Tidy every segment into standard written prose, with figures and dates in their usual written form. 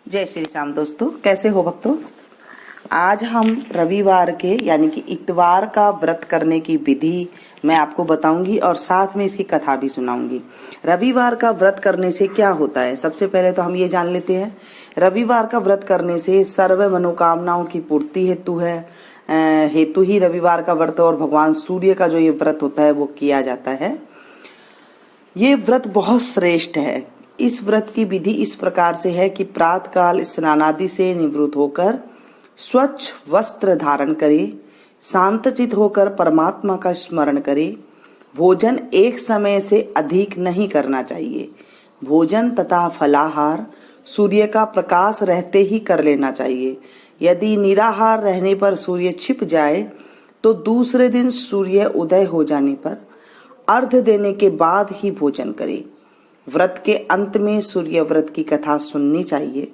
जय श्री राम दोस्तों, कैसे हो भक्तों। आज हम रविवार के यानी कि इतवार का व्रत करने की विधि मैं आपको बताऊंगी और साथ में इसकी कथा भी सुनाऊंगी। रविवार का व्रत करने से क्या होता है, सबसे पहले तो हम ये जान लेते हैं। रविवार का व्रत करने से सर्व मनोकामनाओं की पूर्ति हेतु ही रविवार का व्रत और भगवान सूर्य का जो ये व्रत होता है वो किया जाता है। ये व्रत बहुत श्रेष्ठ है। इस व्रत की विधि इस प्रकार से है कि प्रातः काल स्नानादि से निवृत्त होकर स्वच्छ वस्त्र धारण करे, शांतचित होकर परमात्मा का स्मरण करे। भोजन एक समय से अधिक नहीं करना चाहिए। भोजन तथा फलाहार सूर्य का प्रकाश रहते ही कर लेना चाहिए। यदि निराहार रहने पर सूर्य छिप जाए तो दूसरे दिन सूर्य उदय हो जाने पर अर्घ देने के बाद ही भोजन करे। व्रत के अंत में सूर्य व्रत की कथा सुननी चाहिए।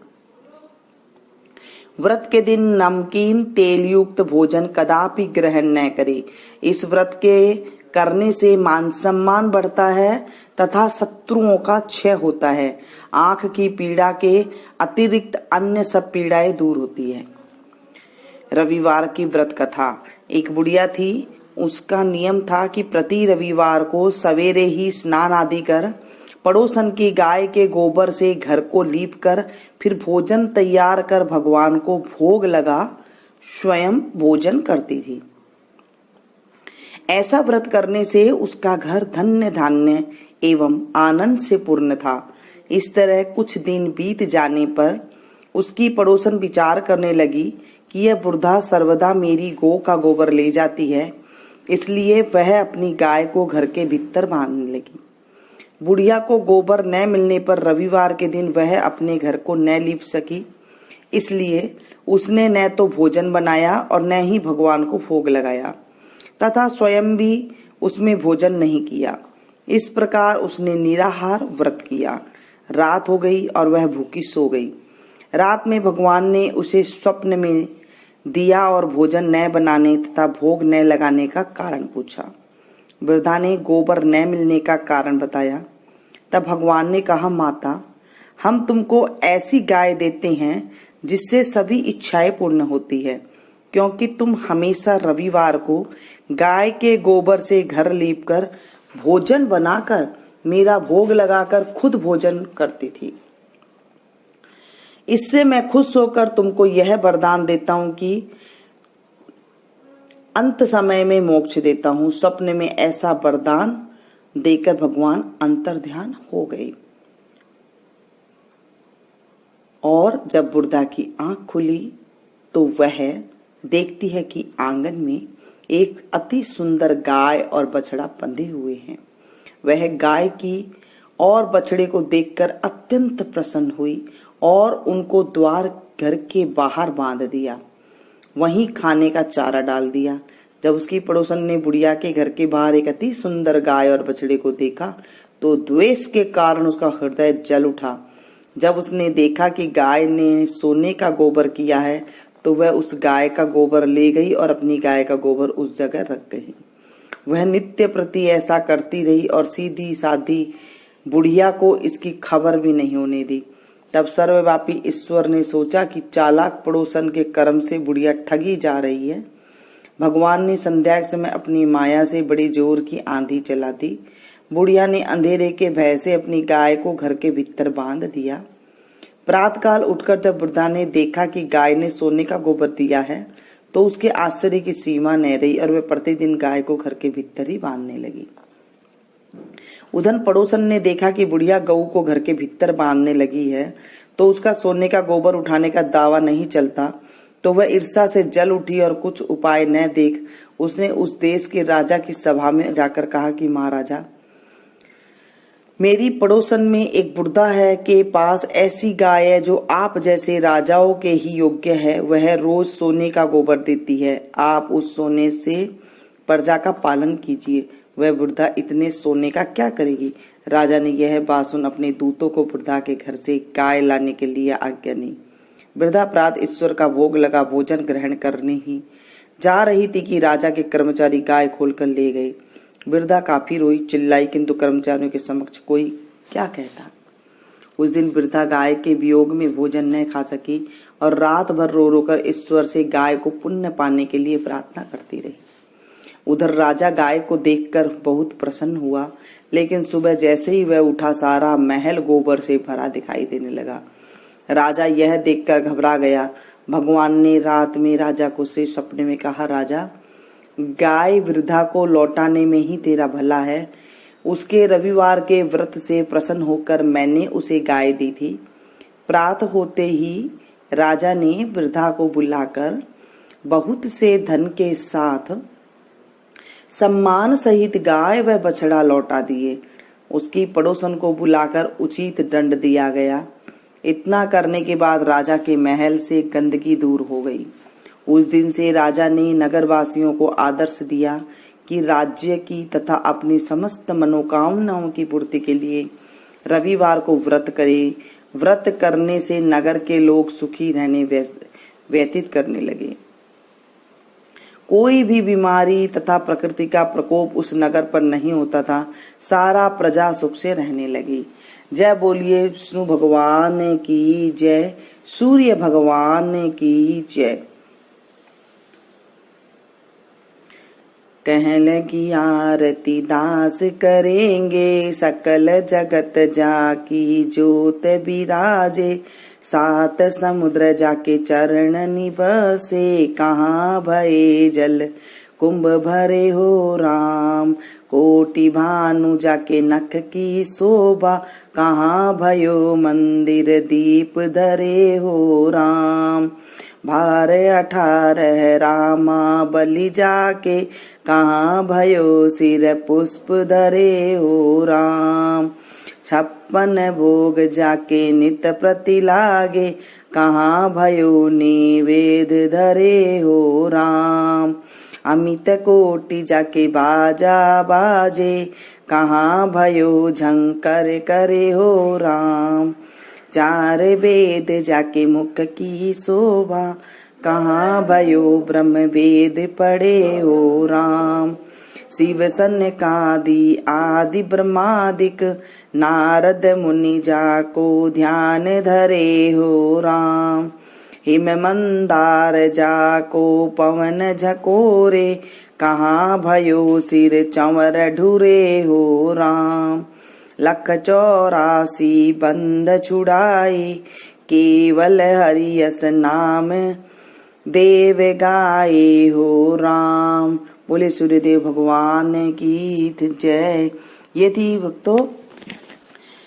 व्रत के दिन नमकीन तेल युक्त भोजन कदापि ग्रहण न करे। इस व्रत के करने से मान सम्मान बढ़ता है तथा शत्रुओं का क्षय होता है। आंख की पीड़ा के अतिरिक्त अन्य सब पीड़ाएं दूर होती है। रविवार की व्रत कथा। एक बुढ़िया थी, उसका नियम था कि प्रति रविवार को सवेरे ही स्नान आदि कर पड़ोसन की गाय के गोबर से घर को लीप कर फिर भोजन तैयार कर भगवान को भोग लगा स्वयं भोजन करती थी। ऐसा व्रत करने से उसका घर धन्य धान्य एवं आनंद से पूर्ण था। इस तरह कुछ दिन बीत जाने पर उसकी पड़ोसन विचार करने लगी कि यह वृद्धा सर्वदा मेरी गौ का गोबर ले जाती है, इसलिए वह अपनी गाय को घर के भीतर बांधने लगी। बुढ़िया को गोबर न मिलने पर रविवार के दिन वह अपने घर को न लीप सकी, इसलिए उसने न तो भोजन बनाया और न ही भगवान को भोग लगाया तथा स्वयं भी उसमें भोजन नहीं किया। इस प्रकार उसने निराहार व्रत किया। रात हो गई और वह भूखी सो गई। रात में भगवान ने उसे स्वप्न में दिया और भोजन न बनाने तथा भोग न लगाने का कारण पूछा। वृद्धा ने गोबर न मिलने का कारण बताया। तब भगवान ने कहा, माता, हम तुमको ऐसी गाय देते हैं जिससे सभी इच्छाएं पूर्ण होती है, क्योंकि तुम हमेशा रविवार को गाय के गोबर से घर लीप कर भोजन बनाकर मेरा भोग लगाकर खुद भोजन करती थी। इससे मैं खुश होकर तुमको यह वरदान देता हूं कि अंत समय में मोक्ष देता हूं। स्वप्न में ऐसा वरदान देकर भगवान अंतर्ध्यान हो गए और जब बुढ़ा की आंख खुली तो वह देखती है कि आंगन में एक अति सुंदर गाय और बछड़ा बंधे हुए हैं। वह गाय की और बछड़े को देखकर अत्यंत प्रसन्न हुई और उनको द्वार घर के बाहर बांध दिया, वहीं खाने का चारा डाल दिया। जब उसकी पड़ोसन ने बुढ़िया के घर के बाहर एक अति सुंदर गाय और बछड़े को देखा तो द्वेष के कारण उसका हृदय जल उठा। जब उसने देखा कि गाय ने सोने का गोबर किया है तो वह उस गाय का गोबर ले गई और अपनी गाय का गोबर उस जगह रख गई। वह नित्य प्रति ऐसा करती रही और सीधी साधी बुढ़िया को इसकी खबर भी नहीं होने दी। तब सर्वव्यापी ईश्वर ने सोचा कि चालाक पड़ोसन के कर्म से बुढ़िया ठगी जा रही है। भगवान ने संध्या के समय अपनी माया से बड़ी जोर की आंधी चला दी। बुढ़िया ने अंधेरे के भय से अपनी गाय को घर के भीतर बांध दिया। प्रातःकाल उठकर जब वृद्धा ने देखा कि गाय ने सोने का गोबर दिया है तो उसके आश्चर्य की सीमा न रही और वह प्रतिदिन गाय को घर के भीतर ही बांधने लगी। उधर पड़ोसन ने देखा कि बुढ़िया गऊ को घर के भीतर बांधने लगी है तो उसका सोने का गोबर उठाने का दावा नहीं चलता, तो वह ईर्ष्या से जल उठी और कुछ उपाय न देख उसने उस देश के राजा की सभा में जाकर कहा कि महाराजा, मेरी पड़ोसन में एक बुढ़ा है के पास ऐसी गाय है जो आप जैसे राजाओं के ही योग्य है। वह रोज सोने का गोबर देती है। आप उस सोने से प्रजा का पालन कीजिए। वह वृद्धा इतने सोने का क्या करेगी। राजा ने यह बात सुन अपने दूतों को वृद्धा के घर से गाय लाने के लिए आज्ञा दी। वृद्धा प्रातः ईश्वर का भोग लगा भोजन ग्रहण करने ही जा रही थी कि राजा के कर्मचारी गाय खोलकर ले गए। वृद्धा काफी रोई चिल्लाई, किंतु कर्मचारियों के समक्ष कोई क्या कहता। उस दिन वृद्धा गाय के वियोग में भोजन न खा सकी और रात भर रो रो कर ईश्वर से गाय को पुण्य पाने के लिए प्रार्थना करती रही। उधर राजा गाय को देखकर बहुत प्रसन्न हुआ, लेकिन सुबह जैसे ही वह उठा सारा महल गोबर से भरा दिखाई देने लगा। राजा यह देखकर घबरा गया। भगवान ने रात में राजा को से सपने में कहा, राजा, गाय वृद्धा को लौटाने में ही तेरा भला है। उसके रविवार के व्रत से प्रसन्न होकर मैंने उसे गाय दी थी। प्रातः होते ही राजा ने वृद्धा को बुलाकर बहुत से धन के साथ सम्मान सहित गाय व बछड़ा लौटा दिए। उसकी पड़ोसन को बुलाकर उचित दंड दिया गया। इतना करने के बाद राजा के महल से गंदगी दूर हो गई। उस दिन से राजा ने नगरवासियों को आदर्श दिया कि राज्य की तथा अपनी समस्त मनोकामनाओं की पूर्ति के लिए रविवार को व्रत करे। व्रत करने से नगर के लोग सुखी रहने व्यतीत करने लगे। कोई भी बीमारी तथा प्रकृति का प्रकोप उस नगर पर नहीं होता था। सारा प्रजा सुख से रहने लगी। जय बोलिए विष्णु भगवान की जय, सूर्य भगवान की जय। कह लगी आरती दास करेंगे, सकल जगत जाकी जोत बिराजे। सात समुद्र जाके चरण निबसे, कहाँ भये जल कुंभ भरे हो राम। कोटि भानु जाके नख की शोभा, कहाँ भयो मंदिर दीप धरे हो राम। भार 18 रामा बलि जाके, कहाँ भयो सिर पुष्प धरे हो राम। 56 भोग जाके नित प्रति लागे, कहाँ भयो निवेद धरे हो राम। अमित कोटि जाके बाजा बाजे, कहाँ भयो झंकर करे हो राम। 4 वेद जाके मुख की शोभा, कहाँ भयो ब्रह्म वेद पढ़े हो राम। शिव सनकादि आदि ब्रह्मादिक, नारद मुनि जाको ध्यान धरे हो राम। हिम मंदार जाको पवन झकोरे, कहाँ भयो सिर चंवर ढुरे हो राम। 184 बंध छुड़ाए, केवल हरियस नाम देव गाए हो राम। बोले सूर्यदेव भगवान की जय। ये थी भक्तों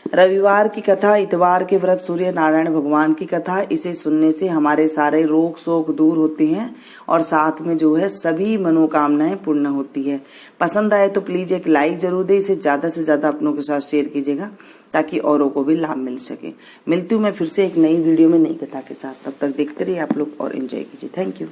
रविवार की कथा, इतवार के व्रत सूर्य नारायण भगवान की कथा। इसे सुनने से हमारे सारे रोग शोक दूर होते हैं और साथ में जो है सभी मनोकामनाएं पूर्ण होती है। पसंद आए तो प्लीज एक लाइक जरूर दे। इसे ज्यादा से ज्यादा अपनों के साथ शेयर कीजिएगा ताकि औरों को भी लाभ मिल सके। मिलती हूँ मैं फिर से एक नई वीडियो में नई कथा के साथ। तब तक देखते रहिए आप लोग और एंजॉय कीजिए। Thank you.